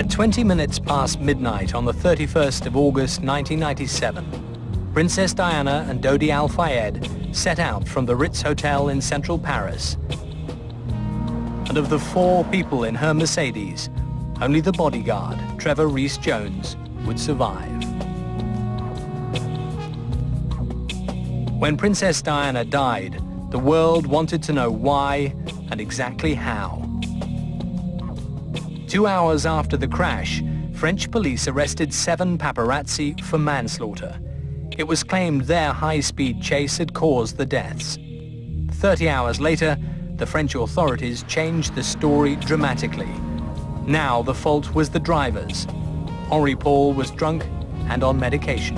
At 20 minutes past midnight on the 31st of August 1997, Princess Diana and Dodi Al Fayed set out from the Ritz Hotel in central Paris. And of the 4 people in her Mercedes, only the bodyguard, Trevor Rees-Jones, would survive. When Princess Diana died, the world wanted to know why and exactly how. 2 hours after the crash, French police arrested 7 paparazzi for manslaughter. It was claimed their high-speed chase had caused the deaths. 30 hours later, the French authorities changed the story dramatically. Now the fault was the drivers. Henri Paul was drunk and on medication.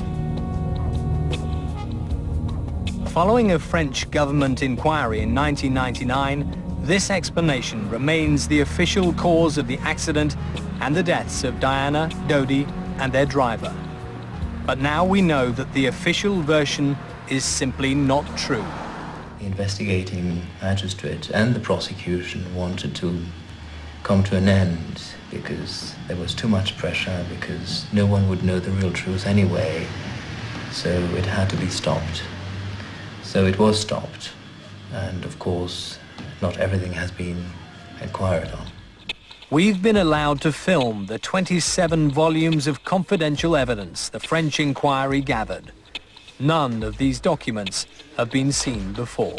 Following a French government inquiry in 1999, this explanation remains the official cause of the accident and the deaths of Diana, Dodi, and their driver. But now we know that the official version is simply not true. The investigating magistrate and the prosecution wanted to come to an end because there was too much pressure, because no one would know the real truth anyway, so it had to be stopped. So it was stopped, and of course, not everything has been inquired on. We've been allowed to film the 27 volumes of confidential evidence the French inquiry gathered. None of these documents have been seen before.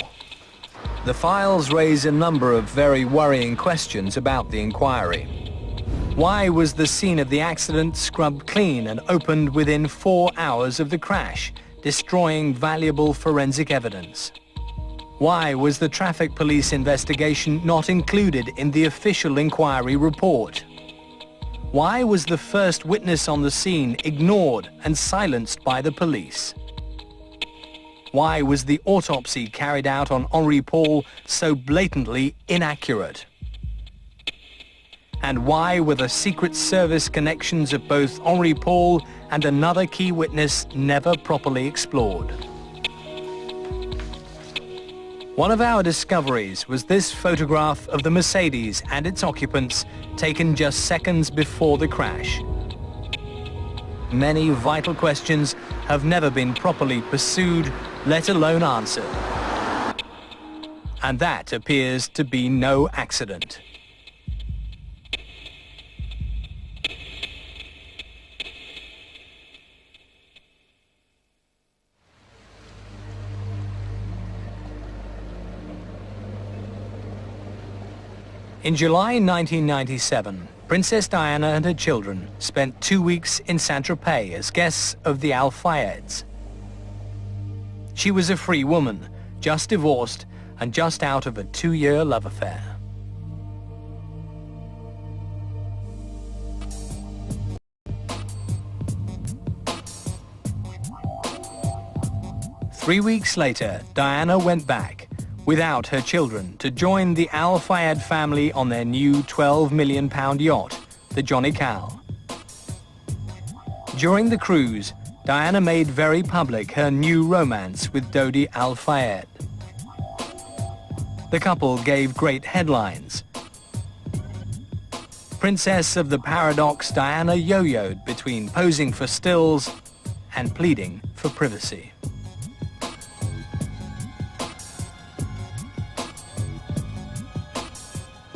The files raise a number of very worrying questions about the inquiry. Why was the scene of the accident scrubbed clean and opened within 4 hours of the crash, destroying valuable forensic evidence? Why was the traffic police investigation not included in the official inquiry report? Why was the first witness on the scene ignored and silenced by the police? Why was the autopsy carried out on Henri Paul so blatantly inaccurate? And why were the Secret Service connections of both Henri Paul and another key witness never properly explored? One of our discoveries was this photograph of the Mercedes and its occupants taken just seconds before the crash. Many vital questions have never been properly pursued, let alone answered. And that appears to be no accident. In July 1997, Princess Diana and her children spent 2 weeks in Saint-Tropez as guests of the Al Fayeds. She was a free woman, just divorced and just out of a 2-year love affair. Three weeks later, Diana went back, without her children, to join the Al Fayed family on their new £12 million yacht, the Johnny Cal. During the cruise, Diana made very public her new romance with Dodi Al Fayed. The couple gave great headlines. Princess of the Paradox Diana yo-yoed between posing for stills and pleading for privacy.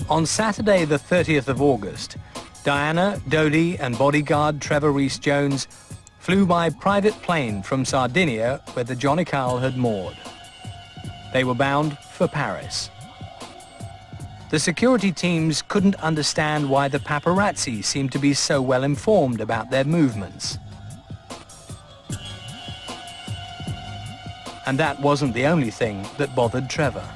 On Saturday the 30th of August, Diana, Dodi and bodyguard Trevor Rees-Jones flew by private plane from Sardinia, where the Johnny Cal had moored. They were bound for Paris. The security teams couldn't understand why the paparazzi seemed to be so well informed about their movements. And that wasn't the only thing that bothered Trevor.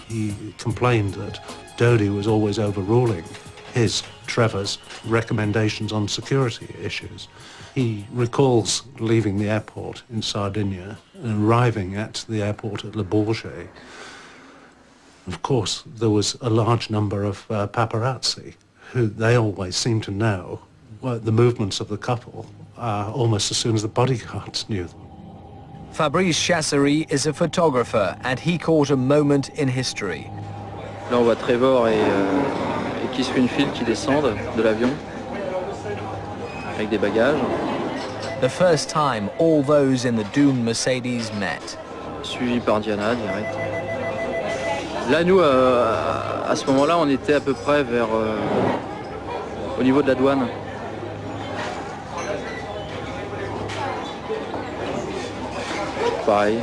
He complained that Dodi was always overruling Trevor's recommendations on security issues. He recalls leaving the airport in Sardinia and arriving at the airport at Le Bourget. Of course, there was a large number of paparazzi who they always seemed to know the movements of the couple almost as soon as the bodyguards knew them. Fabrice Chasserie is a photographer, and he caught a moment in history. Là, on voit Trevor et Keith Winfield qui descendent de l'avion avec des bagages. The first time all those in the doomed Mercedes met. Suivi par Diana, direct. Là, nous, à ce moment-là, on était à peu près vers... au niveau de la douane. Pareil.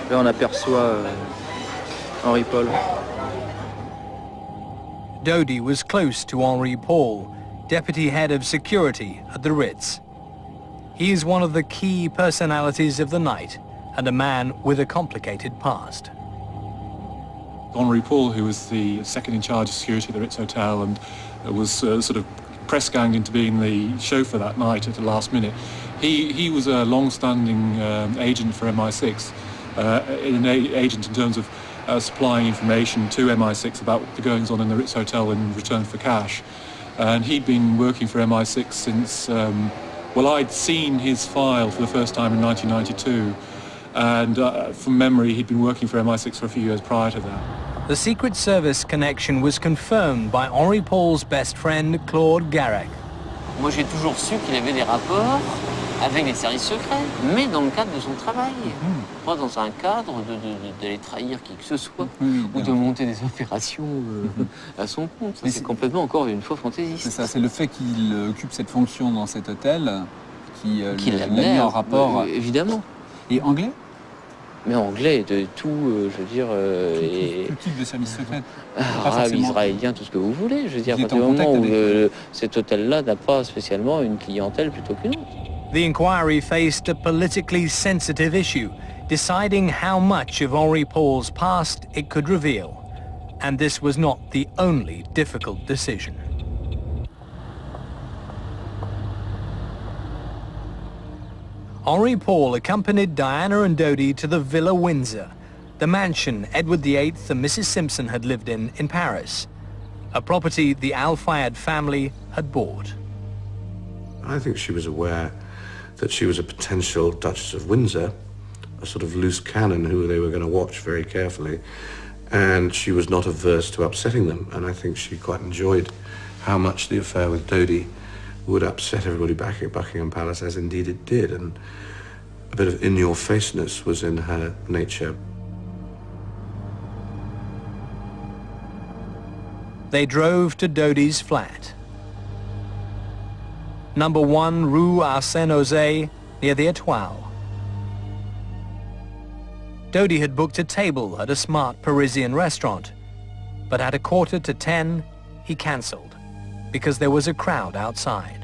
Là, on aperçoit Henry Paul. Dodi was close to Henri Paul, deputy head of security at the Ritz. He is one of the key personalities of the night and a man with a complicated past. Henri Paul, who was the second in charge of security at the Ritz Hotel and was sort of press-ganged into being the chauffeur that night at the last minute, he was a long-standing agent for MI6, an agent in terms of supplying information to MI6 about the goings-on in the Ritz Hotel in return for cash. And he'd been working for MI6 since, well, I'd seen his file for the first time in 1992, and from memory he'd been working for MI6 for a few years prior to that. The Secret Service connection was confirmed by Henri Paul's best friend, Claude Garrec. Moi, j'ai toujours su qu'il avait des rapports avec les services secrets, mais dans le cadre de son travail. Pas dans un cadre d'aller trahir qui que ce soit, ou de monter des opérations à son compte. Ça, c'est complètement encore une fois fantaisiste. C'est ça, c'est le fait qu'il occupe cette fonction dans cet hôtel qui l'a l'amenait mis en rapport. Évidemment. Et anglais? Mais anglais, de tout, je veux dire... Tout type de service secret. Arabe, israélien, tout ce que vous voulez. Je veux dire, à partir du moment où cet hôtel-là n'a pas spécialement une clientèle plutôt qu'une autre. The inquiry faced a politically sensitive issue, deciding how much of Henri Paul's past it could reveal. And this was not the only difficult decision. Henri Paul accompanied Diana and Dodi to the Villa Windsor, the mansion Edward VIII and Mrs. Simpson had lived in Paris, a property the Al Fayed family had bought. I think she was aware that she was a potential Duchess of Windsor, a sort of loose cannon who they were going to watch very carefully, and she was not averse to upsetting them, and I think she quite enjoyed how much the affair with Dodi would upset everybody back at Buckingham Palace, as indeed it did, and a bit of in-your-faceness was in her nature. They drove to Dodi's flat. Number 1 Rue Arsène-Osé, near the Étoile. Dodi had booked a table at a smart Parisian restaurant, but at 9:45, he cancelled because there was a crowd outside.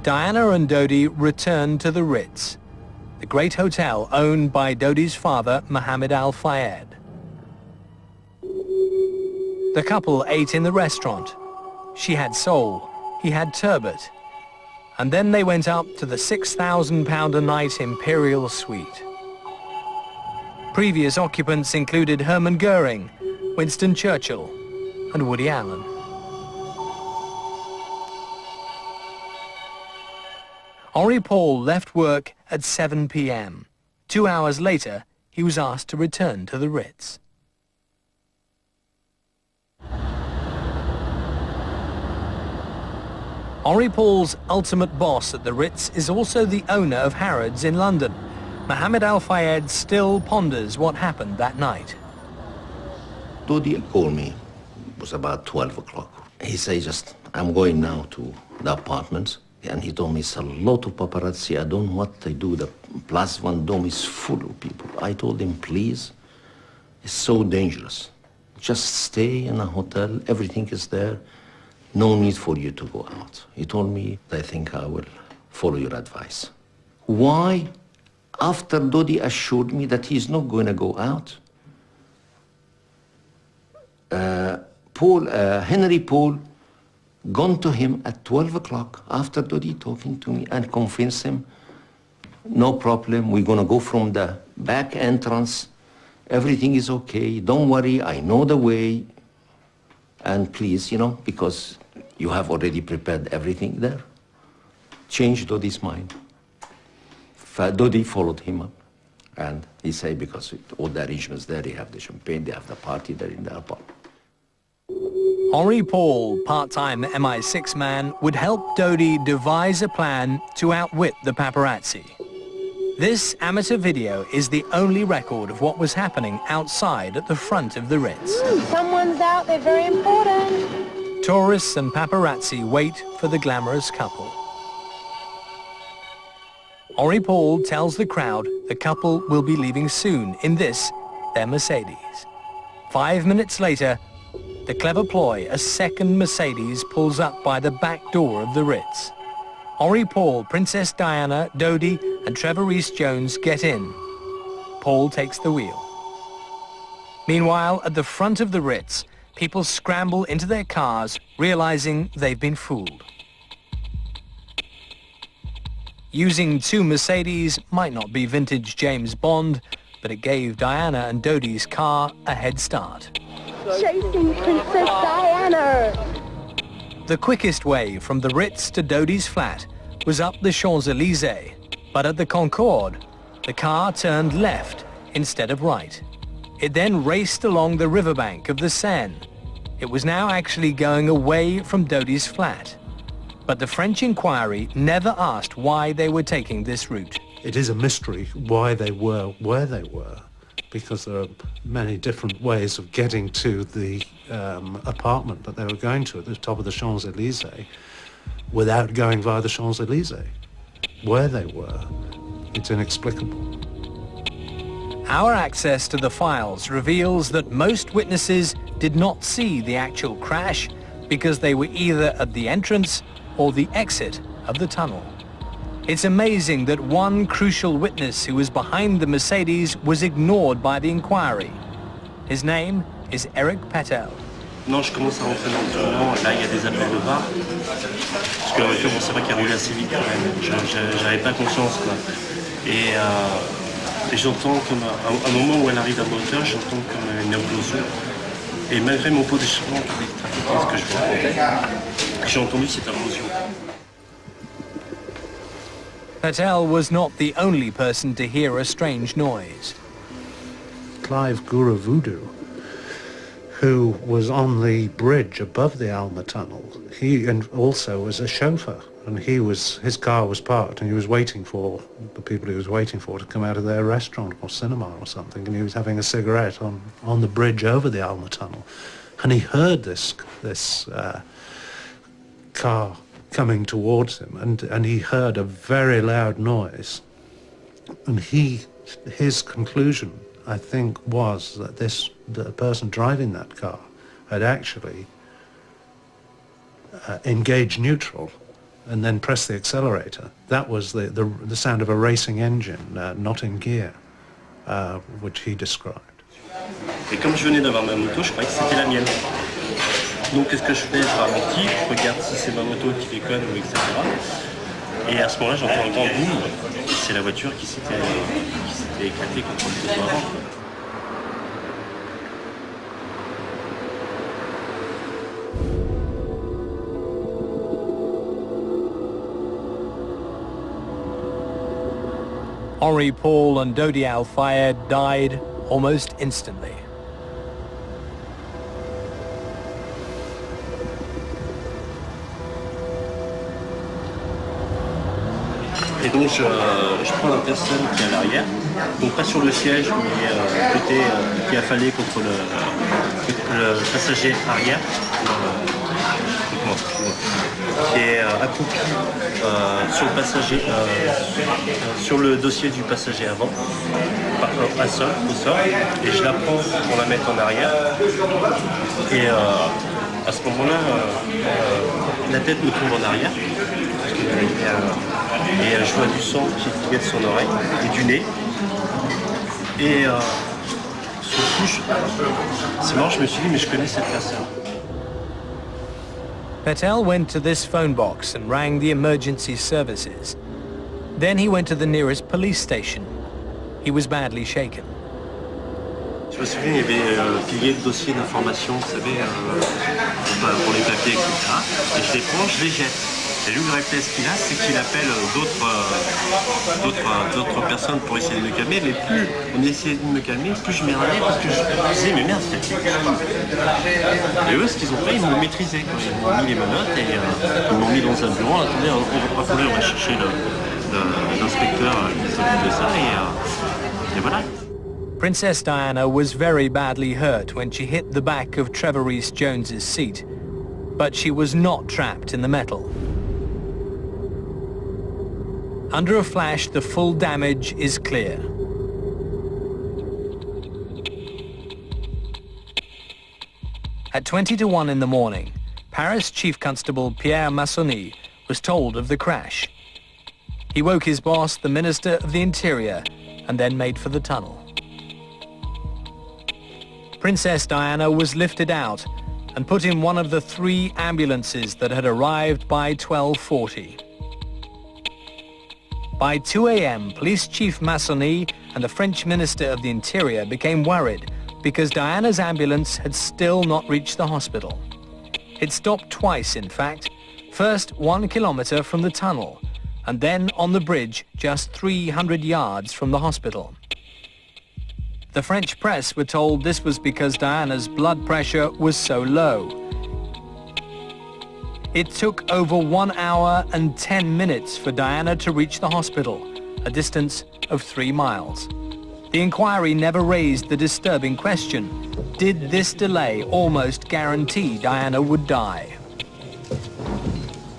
Diana and Dodi returned to the Ritz, the great hotel owned by Dodi's father, Mohammed Al Fayed. The couple ate in the restaurant. She had sole, he had turbot, and then they went up to the £6,000 a night Imperial Suite. Previous occupants included Hermann Goering, Winston Churchill, and Woody Allen. Henri Paul left work at 7 p.m. 2 hours later, he was asked to return to the Ritz. Henri Paul's ultimate boss at the Ritz is also the owner of Harrods in London. Mohammed Al Fayed still ponders what happened that night. Dodi called me. It was about 12 o'clock. He said, I'm going now to the apartments. And he told me, it's a lot of paparazzi. I don't know what they do. The Place Vendôme is full of people. I told him, please, it's so dangerous. Just stay in a hotel. Everything is there. No need for you to go out. He told me, I think I will follow your advice. Why? After Dodi assured me that he's not going to go out, Henry Paul gone to him at 12 o'clock after Dodi talking to me and convinced him, no problem, we're going to go from the back entrance. Everything is okay. Don't worry, I know the way. And please, because you have already prepared everything there, change Dodi's mind. Dodi followed him up. And he said, because all the arrangements there, they have the champagne, they have the party there in the apartment. Henri Paul, part-time MI6 man, would help Dodi devise a plan to outwit the paparazzi. This amateur video is the only record of what was happening outside at the front of the Ritz. Someone's out, they're very important. Tourists and paparazzi wait for the glamorous couple. Henri Paul tells the crowd the couple will be leaving soon in this, their Mercedes. 5 minutes later, the clever ploy, a second Mercedes pulls up by the back door of the Ritz. Henri Paul, Princess Diana, Dodi and Trevor Rees-Jones get in. Paul takes the wheel. Meanwhile, at the front of the Ritz, people scramble into their cars, realizing they've been fooled. Using two Mercedes might not be vintage James Bond, but it gave Diana and Dodi's car a head start. Chasing Princess Diana! The quickest way from the Ritz to Dodi's flat was up the Champs-Élysées, but at the Concorde, the car turned left instead of right. It then raced along the riverbank of the Seine. It was now actually going away from Dodi's flat. But the French inquiry never asked why they were taking this route. It is a mystery why they were where they were, because there are many different ways of getting to the apartment that they were going to at the top of the Champs-Élysées without going via the Champs-Élysées. Where they were, it's inexplicable. Our access to the files reveals that most witnesses did not see the actual crash because they were either at the entrance or the exit of the tunnel. It's amazing that one crucial witness who was behind the Mercedes was ignored by the inquiry. His name is Eric Patel. Non, je commence à rentrer dans le tournant, là il y a des appels de bar. Parce que la voiture, bon, c'est vrai qu'elle roule assez vite quand même. J'avais pas conscience quoi. Et j'entends comme à un moment où elle arrive à ma hauteur, j'entends comme une implosion. Et malgré mon positionnement, tous les trafiquants que je vous racontais, j'ai entendu cette implosion. Patel was not the only person to hear a strange noise. Clive Guravoudou, who was on the bridge above the Alma Tunnel, he also was a chauffeur, and his car was parked, and he was waiting for the people he was waiting for to come out of their restaurant or cinema or something, and he was having a cigarette on the bridge over the Alma Tunnel, and he heard this car coming towards him, and he heard a very loud noise, and his conclusion, I think, was that the person driving that car had actually engaged neutral and then pressed the accelerator. That was the sound of a racing engine not in gear, which he described. Et comme je venais d'avoir ma moto, je croyais que c'était la mienne. Donc qu'est-ce que je fais? Je ralentis, je regarde si c'est ma moto qui déconne ou etc. Et à ce moment-là, j'entends un grand boom. C'est la voiture qui s'était éclatée contre le poteau avant. Henri Paul and Dodi Al-Fayed died almost instantly. Et donc je prends la personne qui est à l'arrière, donc pas sur le siège, mais côté qui est affalé contre le passager arrière, qui est accroupi sur le passager, sur le dossier du passager avant, au sol, et je la prends pour la mettre en arrière. Et à ce moment-là, la tête me tombe en arrière. Et je vois du sang qui vient de son oreille et du nez. Et sur le coup, c'est marrant, je me suis dit, mais je connais cette personne. Patel went to this phone box and rang the emergency services. Then he went to the nearest police station. He was badly shaken. Je Je me souviens, il y avait pilier de dossiers d'information, vous savez, pour les papiers, etc. Et je les prends, je les jette. Et lui, le réflexe qu'il a, c'est qu'il appelle d'autres personnes pour essayer de me calmer. Mais plus on essayait de me calmer, plus je m'énervais parce que je disais, mais merde, c'est Et eux, ce qu'ils ont fait, ils m'ont maîtrisé. Ils m'ont mis les menottes et ils m'ont mis dans un bureau. Attendez, on va chercher l'inspecteur qui s'occupe de ça. Et voilà. Princess Diana was very badly hurt when she hit the back of Trevor Rees-Jones's seat, but she was not trapped in the metal. Under a flash, the full damage is clear. At 20 to 1 in the morning, Paris Chief Constable Pierre Massonny was told of the crash. He woke his boss, the Minister of the Interior, and then made for the tunnel. Princess Diana was lifted out and put in one of the 3 ambulances that had arrived by 12:40. By 2 a.m., Police Chief Massonny and the French Minister of the Interior became worried because Diana's ambulance had still not reached the hospital. It stopped twice, in fact, first 1 kilometer from the tunnel, and then on the bridge just 300 yards from the hospital. The French press were told this was because Diana's blood pressure was so low. It took over 1 hour and 10 minutes for Diana to reach the hospital, a distance of 3 miles. The inquiry never raised the disturbing question, did this delay almost guarantee Diana would die?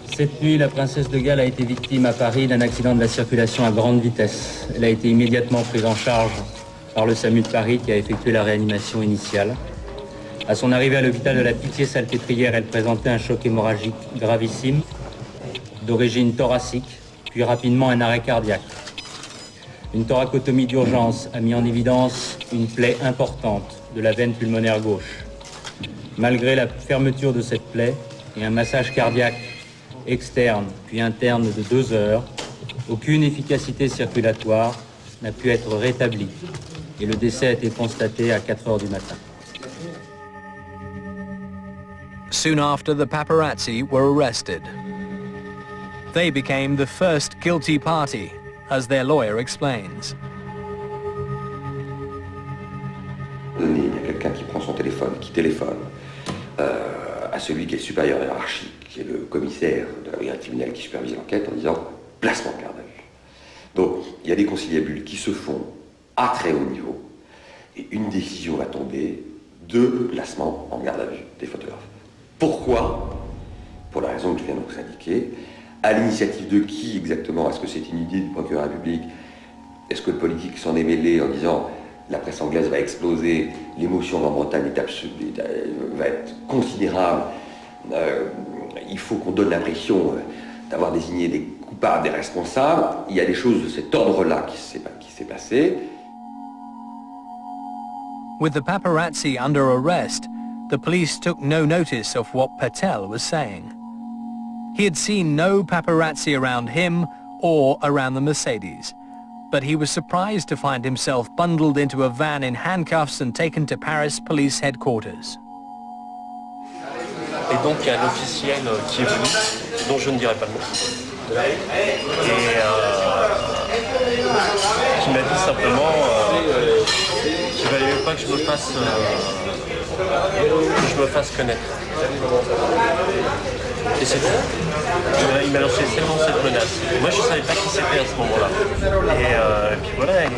Cette nuit, la princesse de Galles a été victime à Paris d'un accident de la circulation à grande vitesse. Elle a été immédiatement prise en charge par le SAMU de Paris qui a effectué la réanimation initiale. À son arrivée à l'hôpital de la Pitié-Salpêtrière, elle présentait un choc hémorragique gravissime, d'origine thoracique, puis rapidement un arrêt cardiaque. Une thoracotomie d'urgence a mis en évidence une plaie importante de la veine pulmonaire gauche. Malgré la fermeture de cette plaie et un massage cardiaque externe puis interne de 2 heures, aucune efficacité circulatoire n'a pu être rétablie et le décès a été constaté à 4 heures du matin. Soon after, the paparazzi were arrested. They became the first guilty party, as their lawyer explains. Il y a quelqu'un qui prend son téléphone, qui téléphone à celui qui est supérieur hiérarchique, qui est le commissaire de la brigade criminelle qui supervise l'enquête, en disant placement de garde à vue. Donc, il y a des conciliabules qui se font à très haut niveau, et une décision va tomber de placement en garde à vue des photographes. Pourquoi? Pour la raison que je viens de vous indiquer. À l'initiative de qui exactement? Est-ce que c'est une idée du procureur de la République? Est-ce que le politique s'en est mêlé en disant la presse anglaise va exploser, l'émotion en Bretagne va être considérable, il faut qu'on donne l'impression d'avoir désigné des coupables, des responsables? Il y a des choses de cet ordre-là qui s'est passé. With the paparazzi under arrest, the police took no notice of what Patel was saying. He had seen no paparazzi around him or around the Mercedes, but he was surprised to find himself bundled into a van in handcuffs and taken to Paris police headquarters. Et donc il y a un officiel qui est venu, dont je ne dirai pas le nom, et qui m'a dit simplement qu'il ne valait même pas que je me fasse connaître. Et c'est tout. Il m'a lancé seulement cette menace. Moi je ne savais pas qui c'était à ce moment-là. Et puis voilà, ils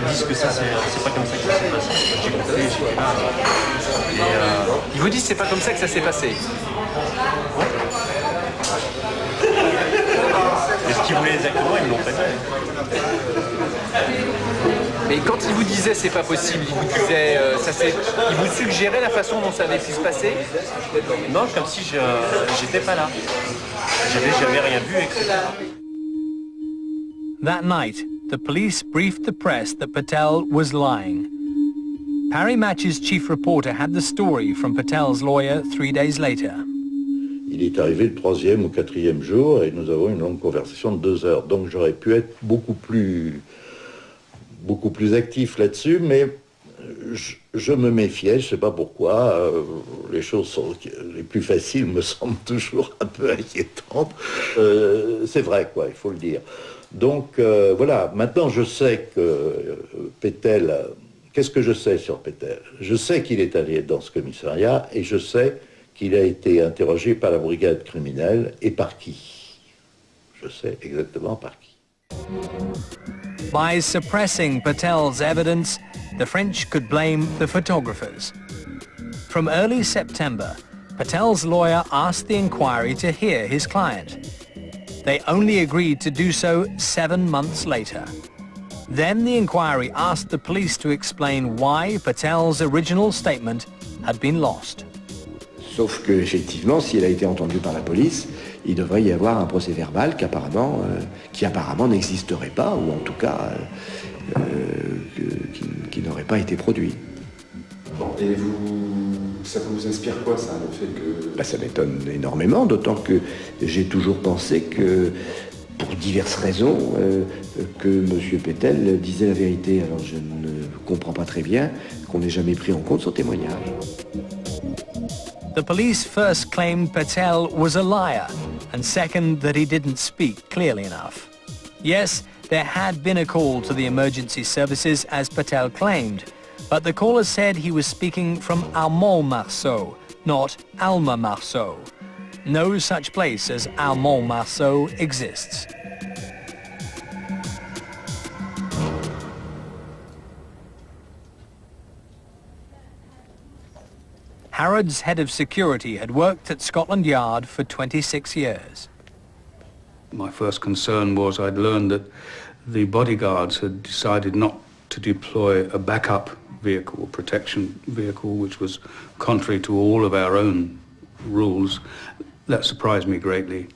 disent que ça c'est pas comme ça que ça s'est passé. J'ai compris, j'étais là. Ils vous disent que c'est pas comme ça que ça s'est passé. Ouais. Et ce qu'ils voulaient exactement, ils me l'ont fait. Mais quand ils vous disaient c'est pas possible, ils vous disaient, ils vous suggéraient la façon dont ça avait pu se passer? Non, comme si j'étais pas là. J'avais jamais rien vu, etc. That night, the police briefed the press that Patel was lying. Paris Match's chief reporter had the story from Patel's lawyer 3 days later. Il est arrivé le 3e ou 4e jour et nous avons une longue conversation de 2 heures. Donc j'aurais pu être beaucoup plus actif là-dessus, mais je me méfiais, je ne sais pas pourquoi. Les choses les plus faciles me semblent toujours un peu inquiétantes. C'est vrai, quoi, il faut le dire. Donc voilà, maintenant je sais que Pétel... Qu'est-ce que je sais sur Pétel? Je sais qu'il est allé dans ce commissariat et je sais qu'il a été interrogé par la brigade criminelle et par qui. Je sais exactement par qui. By suppressing Patel's evidence, the French could blame the photographers. From early September, Patel's lawyer asked the inquiry to hear his client. They only agreed to do so 7 months later. Then the inquiry asked the police to explain why Patel's original statement had been lost. Sauf que, effectivement, si elle a été entendue par la police, il devrait y avoir un procès verbal qui apparemment n'existerait pas, ou en tout cas qui n'aurait pas été produit. Et ça vous inspire quoi, ça, le fait que... Ça m'étonne énormément, d'autant que j'ai toujours pensé que, pour diverses raisons, que M. Pétel disait la vérité. Alors je ne comprends pas très bien qu'on n'ait jamais pris en compte son témoignage. The police first claimed Patel was a liar, and second that he didn't speak clearly enough. Yes, there had been a call to the emergency services as Patel claimed, but the caller said he was speaking from Almont-Marceau, not Alma-Marceau. No such place as Almont-Marceau exists. Harrods' head of security had worked at Scotland Yard for 26 years. My first concern was I'd learned that the bodyguards had decided not to deploy a backup vehicle, protection vehicle, which was contrary to all of our own rules. That surprised me greatly.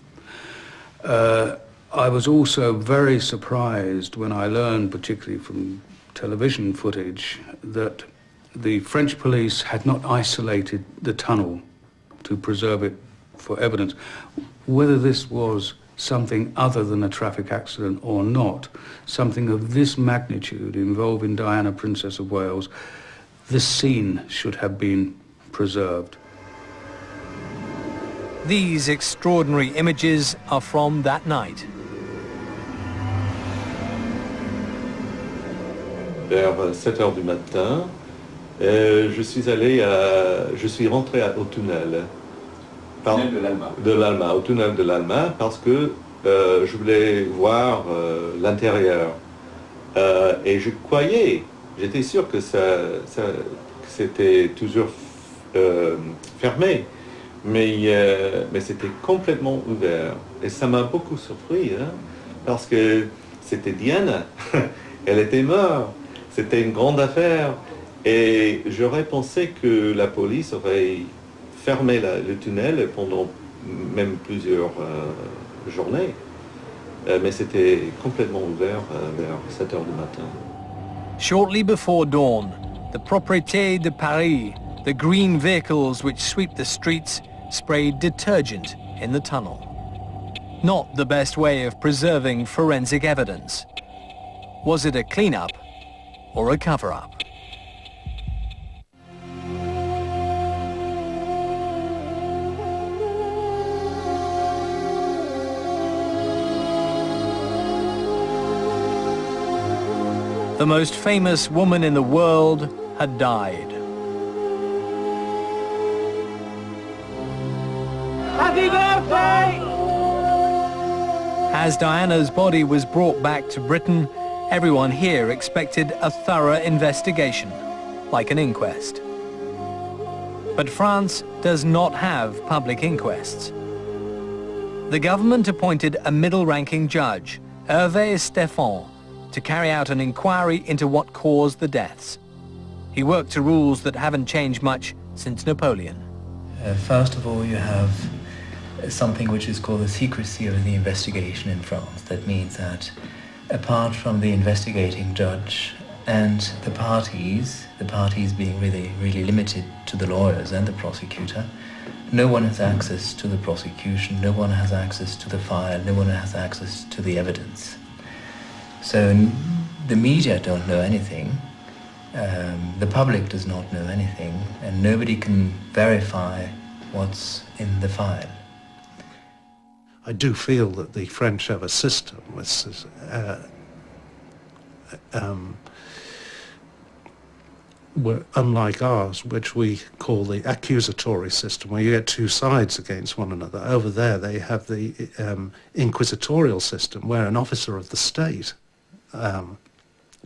I was also very surprised when I learned, particularly from television footage, that the French police had not isolated the tunnel to preserve it for evidence. Whether this was something other than a traffic accident or not, something of this magnitude involving Diana, Princess of Wales, this scene should have been preserved. These extraordinary images are from that night. Vers 7 heures du matin, je suis rentré au tunnel. De l'Alma, au tunnel de l'Alma, parce que je voulais voir l'intérieur. Et je croyais, j'étais sûr que c'était toujours fermé, mais c'était complètement ouvert. Et ça m'a beaucoup surpris, hein, parce que c'était Diana, elle était morte, c'était une grande affaire. Et j'aurais pensé que la police aurait fermé le tunnel pendant même plusieurs journées. Mais c'était complètement ouvert vers 7 heures du matin. Shortly before dawn, the Propreté de Paris, the green vehicles which sweep the streets, sprayed detergent in the tunnel. Not the best way of preserving forensic evidence. Was it a clean-up or a cover-up? The most famous woman in the world had died. Happy birthday! As Diana's body was brought back to Britain, everyone here expected a thorough investigation, like an inquest. But France does not have public inquests. The government appointed a middle-ranking judge, Hervé Stéphan, to carry out an inquiry into what caused the deaths. He worked to rules that haven't changed much since Napoleon. First of all, you have something which is called the secrecy of the investigation in France. That means that apart from the investigating judge and the parties being really limited to the lawyers and the prosecutor, no one has access to the prosecution, no one has access to the file, no one has access to the evidence. So the media don't know anything, The public does not know anything, and nobody can verify what's in the file. I do feel that the French have a system which is, unlike ours, which we call the accusatory system, where you get two sides against one another. Over there they have the inquisitorial system, where an officer of the state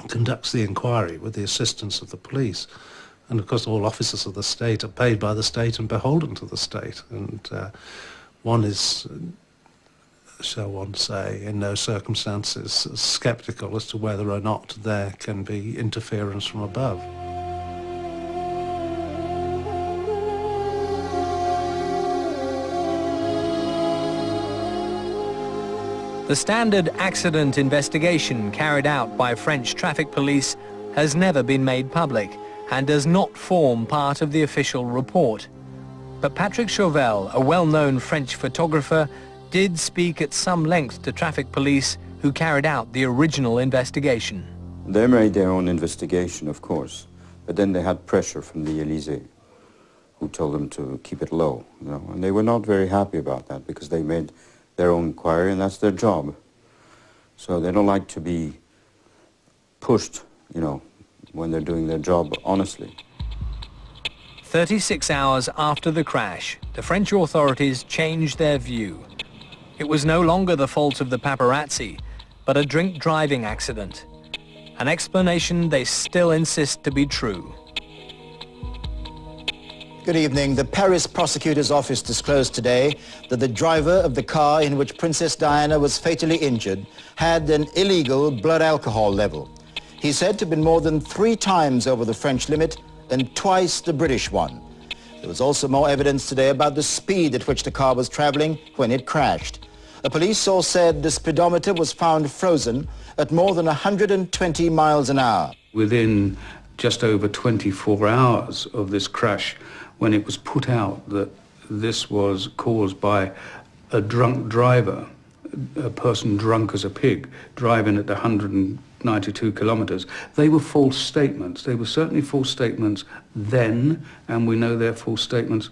conducts the inquiry with the assistance of the police. And of course all officers of the state are paid by the state and beholden to the state. And one is, shall one say, in no circumstances sceptical as to whether or not there can be interference from above. The standard accident investigation carried out by French traffic police has never been made public and does not form part of the official report. But Patrick Chauvel, a well-known French photographer, did speak at some length to traffic police who carried out the original investigation. They made their own investigation, of course, but then they had pressure from the Élysée, who told them to keep it low, you know, and they were not very happy about that because they made their own inquiry, and that's their job. So they don't like to be pushed, you know, when they're doing their job honestly. 36 hours after the crash, the French authorities changed their view. It was no longer the fault of the paparazzi, but a drink driving accident. An explanation they still insist to be true. Good evening. The Paris prosecutor's office disclosed today that the driver of the car in which Princess Diana was fatally injured had an illegal blood alcohol level. He's said to have been more than 3 times over the French limit and twice the British one. There was also more evidence today about the speed at which the car was traveling when it crashed. A police source said the speedometer was found frozen at more than 120 miles an hour. Within just over 24 hours of this crash, when it was put out that this was caused by a drunk driver, a person drunk as a pig, driving at 192 kilometers, they were false statements. They were certainly false statements then, and we know they're false statements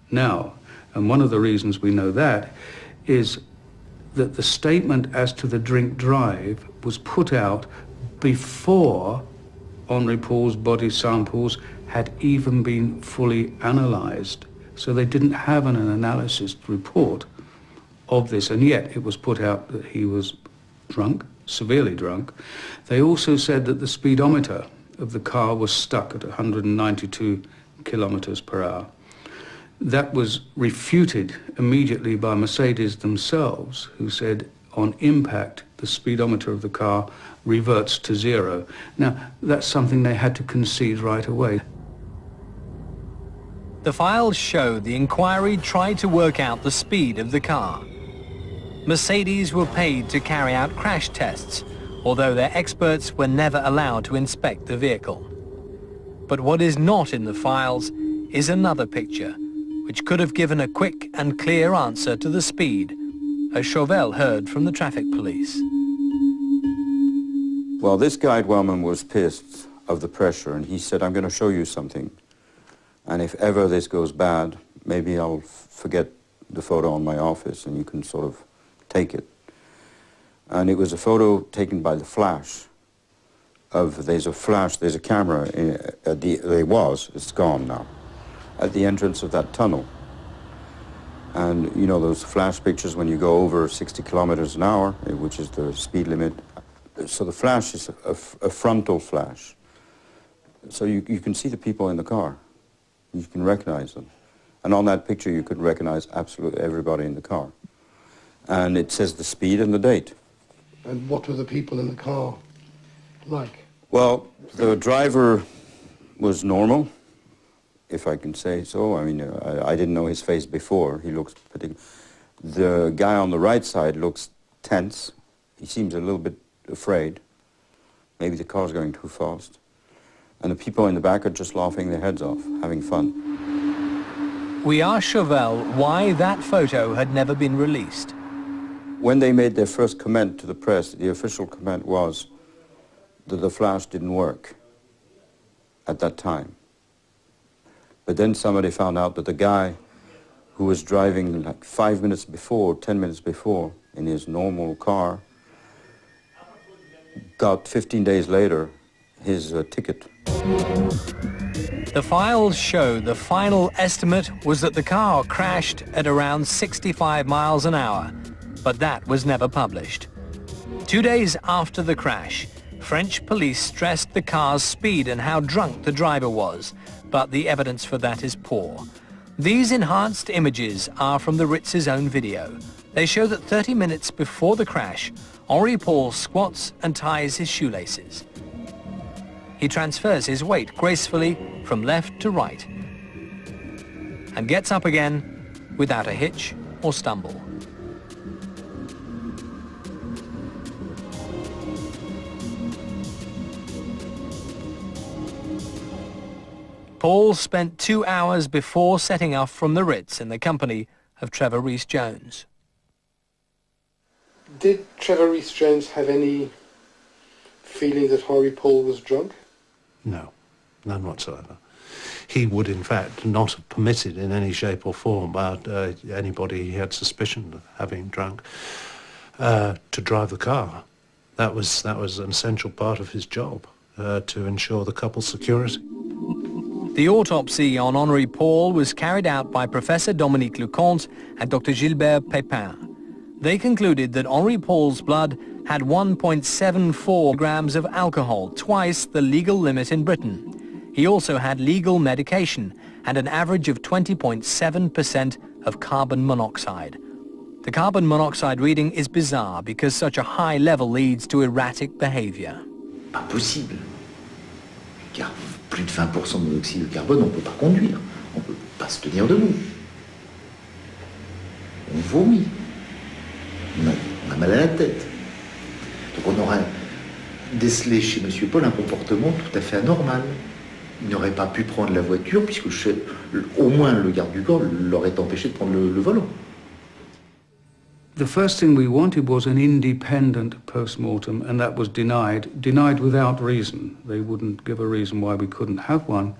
now. And one of the reasons we know that is that the statement as to the drink drive was put out before Henri Paul's body samples had even been fully analysed. So they didn't have an analysis report of this, and yet it was put out that he was drunk, severely drunk. They also said that the speedometer of the car was stuck at 192 kilometers per hour. That was refuted immediately by Mercedes themselves, who said on impact the speedometer of the car reverts to 0. Now, that's something they had to concede right away. The files show the inquiry tried to work out the speed of the car. Mercedes were paid to carry out crash tests, although their experts were never allowed to inspect the vehicle. But what is not in the files is another picture, which could have given a quick and clear answer to the speed, as Chauvel heard from the traffic police. Well, this guy at Wellman was pissed of the pressure, and he said, I'm going to show you something. And if ever this goes bad, maybe I'll forget the photo in my office and you can sort of take it. And it was a photo taken by the flash. There's a camera, it's gone now, at the entrance of that tunnel. And you know those flash pictures when you go over 60 kilometers an hour, which is the speed limit. So the flash is a frontal flash. So you can see the people in the car. You can recognize them. And on that picture you could recognize absolutely everybody in the car. And it says the speed and the date. And what were the people in the car like? Well, the driver was normal, if I can say so. I mean, I didn't know his face before. He looks particular. The guy on the right side looks tense. He seems a little bit afraid. Maybe the car's going too fast. And the people in the back are just laughing their heads off, having fun. We asked Chauvel why that photo had never been released. When they made their first comment to the press, the official comment was that the flash didn't work. at that time. But then somebody found out that the guy who was driving like 5 minutes before, 10 minutes before, in his normal car, got 15 days later his ticket. The files show the final estimate was that the car crashed at around 65 miles an hour, but that was never published. 2 days after the crash, French police stressed the car's speed and how drunk the driver was, but the evidence for that is poor. These enhanced images are from the Ritz's own video. They show that 30 minutes before the crash, Henri Paul squats and ties his shoelaces. He transfers his weight gracefully from left to right and gets up again without a hitch or stumble. Paul spent 2 hours before setting off from the Ritz in the company of Trevor Rees-Jones. Did Trevor Rees-Jones have any feeling that Henri Paul was drunk? No, none whatsoever. He would, in fact, not have permitted in any shape or form anybody he had suspicion of having drunk to drive the car. That was an essential part of his job, to ensure the couple's security. The autopsy on Henri Paul was carried out by Professor Dominique Leconte and Dr. Gilbert Pépin. They concluded that Henri Paul's blood had 1.74 grams of alcohol, twice the legal limit in Britain. He also had legal medication and an average of 20.7% of carbon monoxide. The carbon monoxide reading is bizarre because such a high level leads to erratic behavior. Pas possible. Car plus de 20% de monoxyde de carbone, on ne peut pas conduire. On ne peut pas se tenir debout. On vomit. On a mal à la tête. Donc on aurait décelé chez M. Paul un comportement tout à fait anormal. Il n'aurait pas pu prendre la voiture puisque au moins le garde du corps l'aurait empêché de prendre le volant. The first thing we wanted was an independent post-mortem, and that was denied without reason. They wouldn't give a reason why we couldn't have one.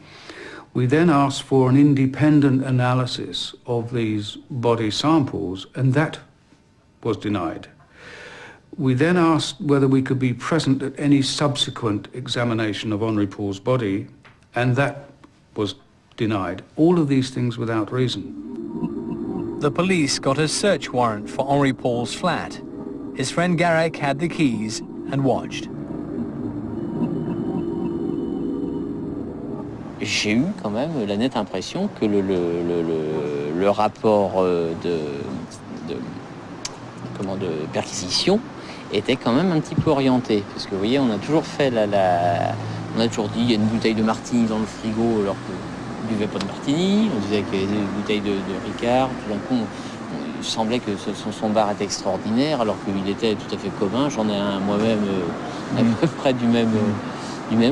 We then asked for an independent analysis of these body samples, and that was denied. We then asked whether we could be present at any subsequent examination of Henri Paul's body, and that was denied. All of these things without reason. The police got a search warrant for Henri Paul's flat. His friend Garrick had the keys and watched. J'ai eu quand même la nette impression que le rapport de perquisition était quand même un petit peu orienté. Parce que vous voyez, on a toujours fait on a toujours dit il y a une bouteille de martini dans le frigo alors qu'on ne buvait pas de martini. On disait qu'il y avait une bouteille de Ricard. Tout d'un coup, il semblait que son bar était extraordinaire alors qu'il était tout à fait commun. J'en ai un moi-même à peu près du même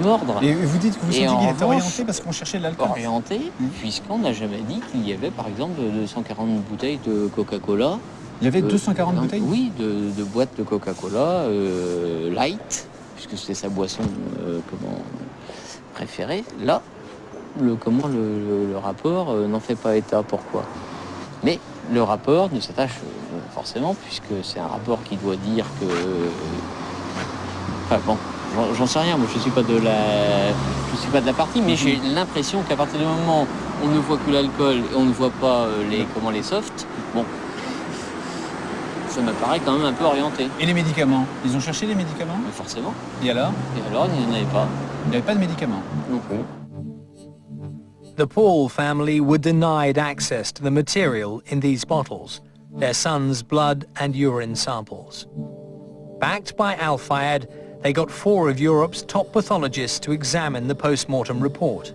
ordre. Et vous dites que vous sentez qu'il était orienté parce qu'on cherchait de l'alcool. Orienté, puisqu'on n'a jamais dit qu'il y avait par exemple 240 bouteilles de Coca-Cola. Il y avait 240 bouteilles ? Oui, de boîtes de Coca-Cola light, puisque c'était sa boisson préférée. Là, le rapport n'en fait pas état. Pourquoi ? Mais le rapport ne s'attache forcément, puisque c'est un rapport qui doit dire que... Enfin bon, j'en sais rien, moi je suis pas de la partie, mais j'ai l'impression qu'à partir du moment où on ne voit que l'alcool et on ne voit pas les softs, bon, ça me paraît quand même un peu orienté. Et les médicaments ? Ils ont cherché les médicaments ? Mais forcément. Et alors ? Et alors, il n'y en avait pas. Il n'y avait pas de médicaments ? Non. The Paul family were denied access to the material in these bottles, their son's blood and urine samples. Backed by Al Fayed, they got 4 of Europe's top pathologists to examine the post-mortem report.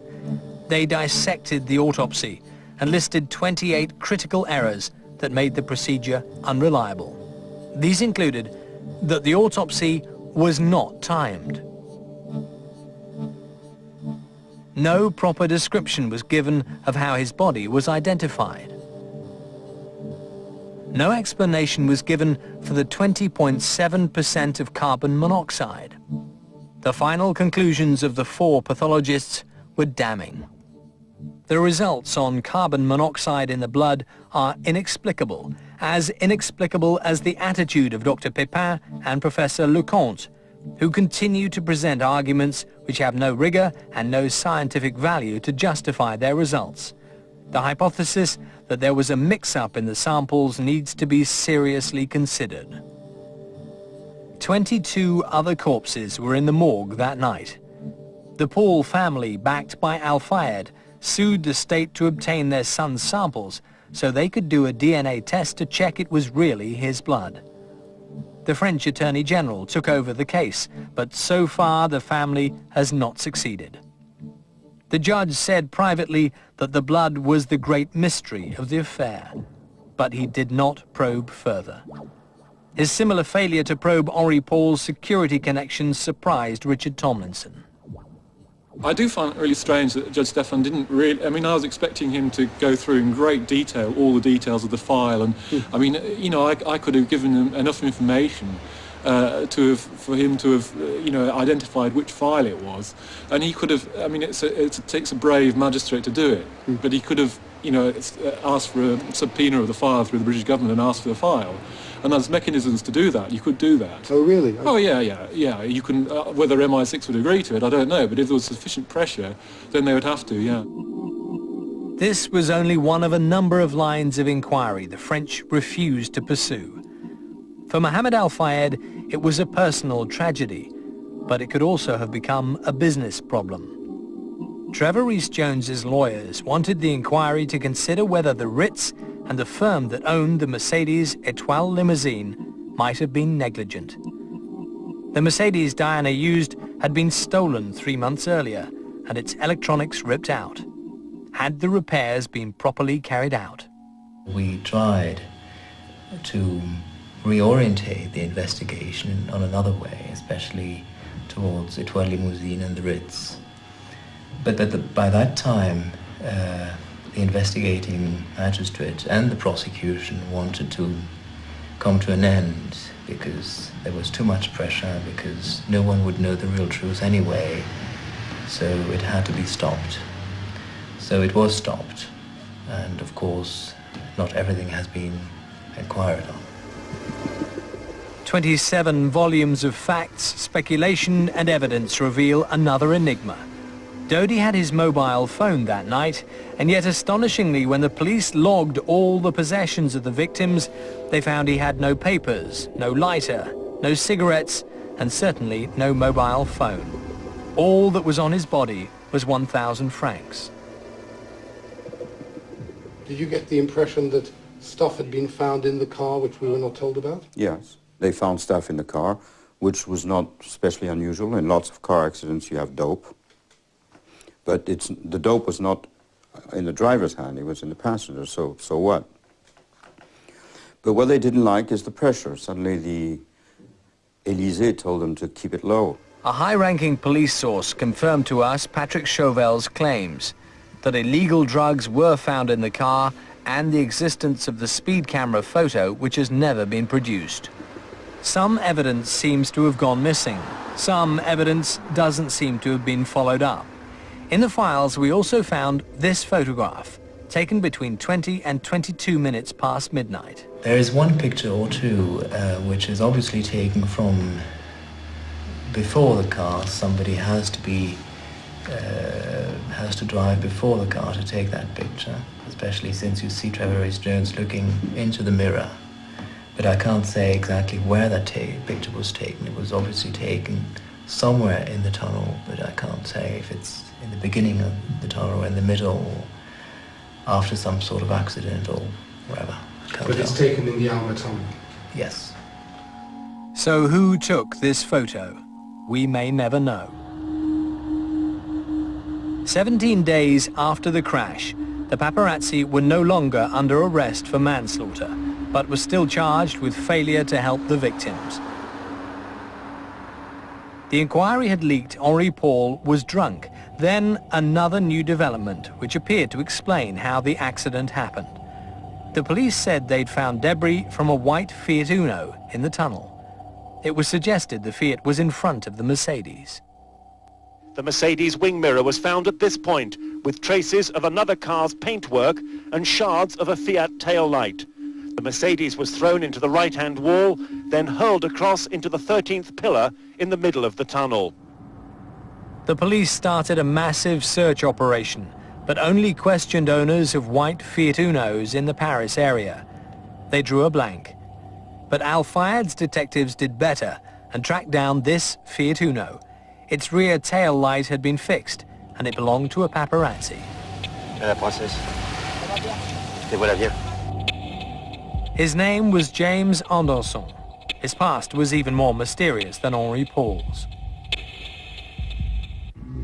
They dissected the autopsy and listed 28 critical errors that made the procedure unreliable. These included that the autopsy was not timed. No proper description was given of how his body was identified. No explanation was given for the 20.7% of carbon monoxide. The final conclusions of the 4 pathologists were damning. The results on carbon monoxide in the blood are inexplicable as the attitude of Dr. Pépin and Professor Leconte, who continue to present arguments which have no rigor and no scientific value to justify their results. The hypothesis that there was a mix-up in the samples needs to be seriously considered. 22 other corpses were in the morgue that night. The Paul family, backed by Al Fayed, sued the state to obtain their son's samples so they could do a DNA test to check it was really his blood. The French Attorney General took over the case, but so far the family has not succeeded. The judge said privately that the blood was the great mystery of the affair, but he did not probe further. His similar failure to probe Henri Paul's security connections surprised Richard Tomlinson. I do find it really strange that Judge Stephan didn't really... I mean, I was expecting him to go through in great detail all the details of the file, and I mean, you know, I could have given him enough information for him to have, you know, identified which file it was, and he could have. I mean, it takes a brave magistrate to do it, but he could have, you know, asked for a subpoena of the file through the British government and asked for the file. And there's mechanisms to do that. You could do that. Oh, really? Oh, yeah. You can, whether MI6 would agree to it, I don't know. But if there was sufficient pressure, then they would have to, yeah. This was only one of a number of lines of inquiry the French refused to pursue. For Mohammed Al Fayed, it was a personal tragedy, but it could also have become a business problem. Trevor Rees-Jones's lawyers wanted the inquiry to consider whether the Ritz and the firm that owned the Mercedes Étoile limousine might have been negligent. The Mercedes Diana used had been stolen 3 months earlier and its electronics ripped out. Had the repairs been properly carried out? We tried to reorientate the investigation on another way, especially towards Étoile Limousine and the Ritz. But by that time, the investigating magistrate and the prosecution wanted to come to an end because there was too much pressure, because no one would know the real truth anyway, so it had to be stopped. So it was stopped, and of course, not everything has been inquired on. 27 volumes of facts, speculation and evidence reveal another enigma. Dodi had his mobile phone that night, and yet astonishingly, when the police logged all the possessions of the victims, they found he had no papers, no lighter, no cigarettes, and certainly no mobile phone. All that was on his body was 1,000 francs. Did you get the impression that stuff had been found in the car which we were not told about? Yes, they found stuff in the car, which was not especially unusual. In lots of car accidents you have dope. But the dope was not in the driver's hand, it was in the passenger, so what? But what they didn't like is the pressure. Suddenly the Élysée told them to keep it low. A high-ranking police source confirmed to us Patrick Chauvel's claims that illegal drugs were found in the car and the existence of the speed camera photo, which has never been produced. Some evidence seems to have gone missing. Some evidence doesn't seem to have been followed up. In the files, we also found this photograph, taken between 20 and 22 minutes past midnight. There is one picture or two which is obviously taken from before the car. Somebody has to drive before the car to take that picture, especially since you see Trevor Rees-Jones looking into the mirror. But I can't say exactly where that picture was taken. It was obviously taken somewhere in the tunnel, but I can't say if it's in the beginning of the tunnel or in the middle or after some sort of accident or wherever. But it's taken in the Alma tunnel? Yes. So who took this photo? We may never know. 17 days after the crash, the paparazzi were no longer under arrest for manslaughter, but were still charged with failure to help the victims. The inquiry had leaked Henri Paul was drunk. Then another new development, which appeared to explain how the accident happened. The police said they'd found debris from a white Fiat Uno in the tunnel. It was suggested the Fiat was in front of the Mercedes. The Mercedes wing mirror was found at this point, with traces of another car's paintwork and shards of a Fiat tail light. The Mercedes was thrown into the right-hand wall, then hurled across into the 13th pillar in the middle of the tunnel. The police started a massive search operation, but only questioned owners of white Fiat Unos in the Paris area. They drew a blank. But Al Fayed's detectives did better and tracked down this Fiat Uno. Its rear tail light had been fixed, and it belonged to a paparazzi. La princesse. Te voilà bien. His name was James Anderson. His past was even more mysterious than Henri Paul's.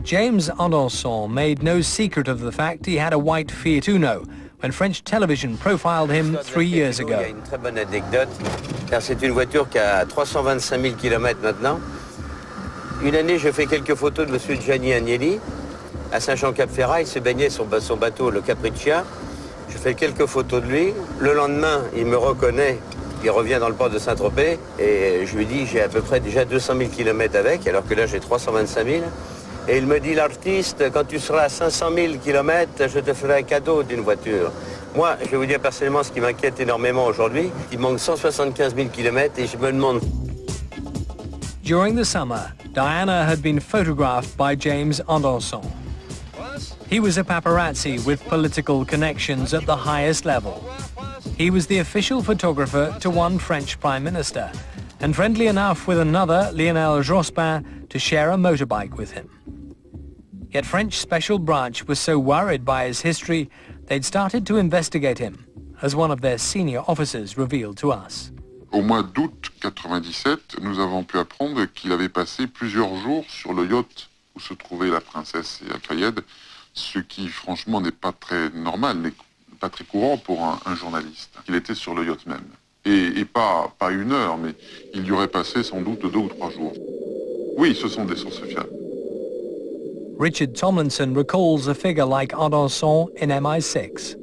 James Anderson made no secret of the fact he had a white Fiat Uno when French television profiled him 3 years ago. Il y a une très bonne anecdote, car c'est une voiture qui a 325 000 km maintenant. Une année, je fais quelques photos de M. Gianni Agnelli à Saint-Jean-Cap-Ferrat. Il se baignait sur son bateau, le Capriccia. Je fais quelques photos de lui. Le lendemain, il me reconnaît. Il revient dans le port de Saint-Tropez. Et je lui dis, j'ai à peu près déjà 200 000 km avec, alors que là, j'ai 325 000. Et il me dit, l'artiste, quand tu seras à 500 000 km, je te ferai un cadeau d'une voiture. Moi, je vais vous dire personnellement, ce qui m'inquiète énormément aujourd'hui, il manque 175 000 km et je me demande... During the summer, Diana had been photographed by James Anderson. He was a paparazzi with political connections at the highest level. He was the official photographer to one French prime minister, and friendly enough with another, Lionel Jospin, to share a motorbike with him. Yet French Special Branch was so worried by his history, they'd started to investigate him, as one of their senior officers revealed to us. Au mois d'août 97, nous avons pu apprendre qu'il avait passé plusieurs jours sur le yacht où se trouvait la princesse et Al Fayed, ce qui franchement n'est pas très normal, n'est pas très courant pour un journaliste. Il était sur le yacht même. Et pas 1 heure, mais il y aurait passé sans doute 2 ou 3 jours. Oui, ce sont des sources fiables. Richard Tomlinson recalls a figure like Anderson in MI6.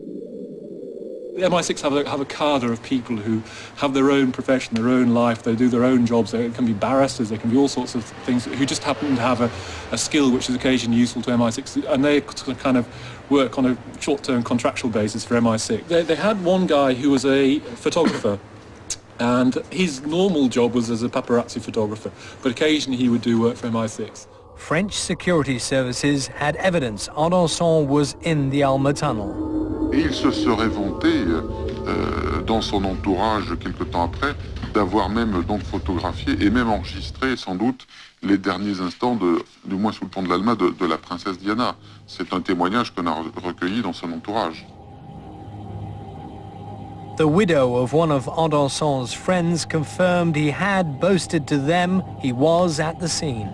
The MI6 have a cadre of people who have their own profession, their own life, they do their own jobs. They can be barristers, they can be all sorts of things, who just happen to have a skill which is occasionally useful to MI6, and they kind of work on a short-term contractual basis for MI6. They had one guy who was a photographer, and his normal job was as a paparazzi photographer, but occasionally he would do work for MI6. French security services had evidence Anderson was in the Alma Tunnel. Et il se serait vanté, dans son entourage, quelque temps après, d'avoir même donc photographié et même enregistré, sans doute, les derniers instants, du moins sous le pont de l'Alma, de la princesse Diana. C'est un témoignage qu'on a recueilli dans son entourage. The widow of one of Anderson's friends confirmed he had boasted to them he was at the scene.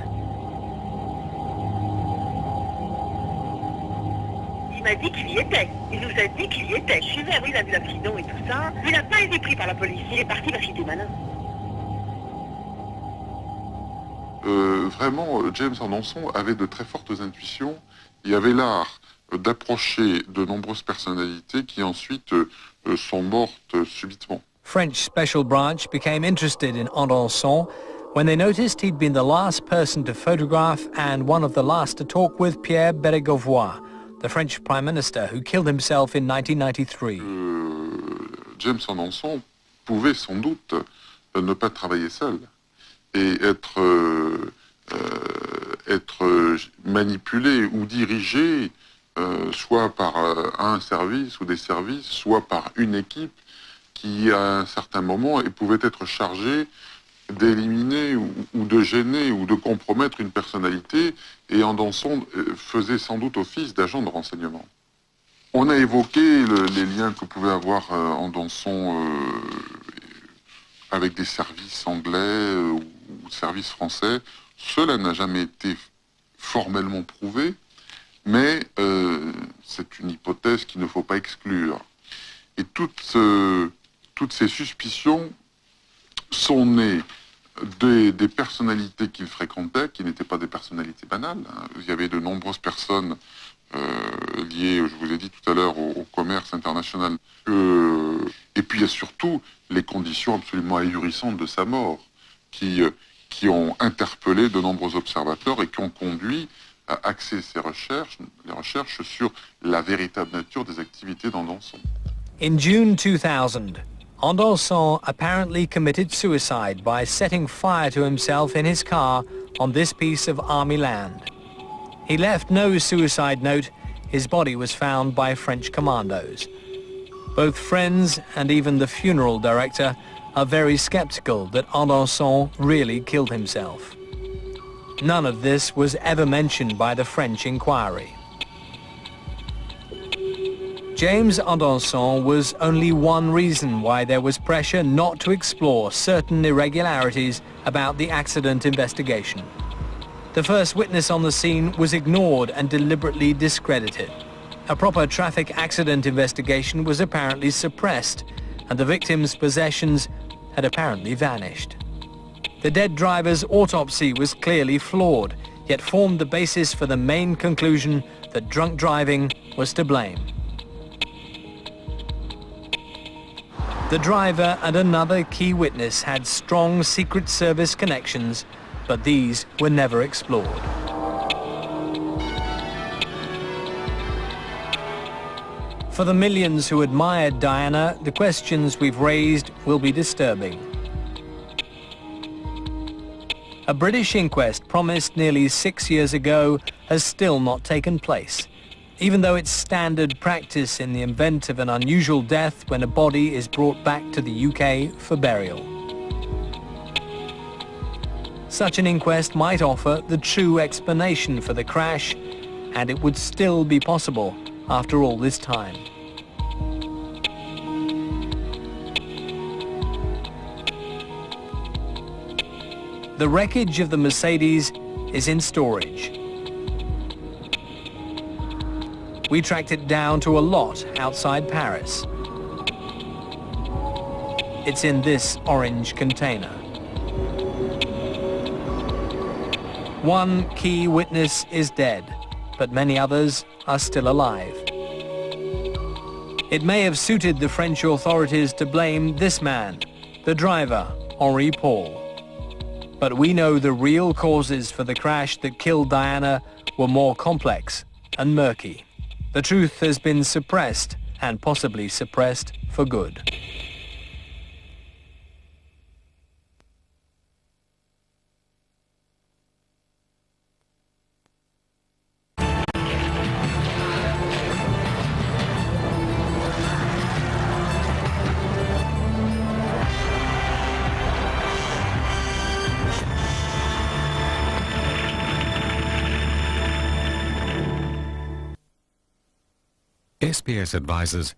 Il m'a dit qu'il y était. Il nous a dit qu'il y était. Je suis venu, il a vu l'accident et tout ça. Il n'a pas été pris par la police. Il est parti parce qu'il était malin. Vraiment, James Anderson avait de très fortes intuitions. Il avait l'art d'approcher de nombreuses personnalités qui ensuite sont mortes subitement. French Special Branch became interested in Anderson when they noticed he'd been the last person to photograph and one of the last to talk with Pierre Bérégovoy, the French Prime Minister who killed himself in 1993. James Anderson pouvait sans doute ne pas travailler seul et être manipulé ou dirigé soit par un service ou des services, soit par une équipe qui, à un certain moment, pouvait être chargée d'éliminer ou de gêner ou de compromettre une personnalité, et Anderson faisait sans doute office d'agent de renseignement. On a évoqué les liens que pouvait avoir Anderson avec des services anglais ou services français. Cela n'a jamais été formellement prouvé, mais c'est une hypothèse qu'il ne faut pas exclure. Et toutes ces suspicions sont nées des personnalités qu'il fréquentait, qui n'étaient pas des personnalités banales. Il y avait de nombreuses personnes liées, je vous ai dit tout à l'heure, au commerce international. Et puis il y a surtout les conditions absolument ahurissantes de sa mort, qui ont interpellé de nombreux observateurs et qui ont conduit a axé les recherches sur la véritable nature des activités d'Andonson. In June 2000, Andonson apparently committed suicide by setting fire to himself in his car on this piece of army land. He left no suicide note. His body was found by French commandos. Both friends and even the funeral director are very skeptical that Andonson really killed himself. None of this was ever mentioned by the French inquiry. James Andonson was only one reason why there was pressure not to explore certain irregularities about the accident investigation. The first witness on the scene was ignored and deliberately discredited. A proper traffic accident investigation was apparently suppressed, and the victim's possessions had apparently vanished. The dead driver's autopsy was clearly flawed, yet formed the basis for the main conclusion that drunk driving was to blame. The driver and another key witness had strong Secret Service connections, but these were never explored. For the millions who admired Diana, the questions we've raised will be disturbing. A British inquest promised nearly 6 years ago has still not taken place, even though it's standard practice in the event of an unusual death when a body is brought back to the UK for burial. Such an inquest might offer the true explanation for the crash, and it would still be possible after all this time. The wreckage of the Mercedes is in storage. We tracked it down to a lot outside Paris. It's in this orange container. One key witness is dead, but many others are still alive. It may have suited the French authorities to blame this man, the driver, Henri Paul. But we know the real causes for the crash that killed Diana were more complex and murky. The truth has been suppressed, and possibly suppressed for good. SBS advises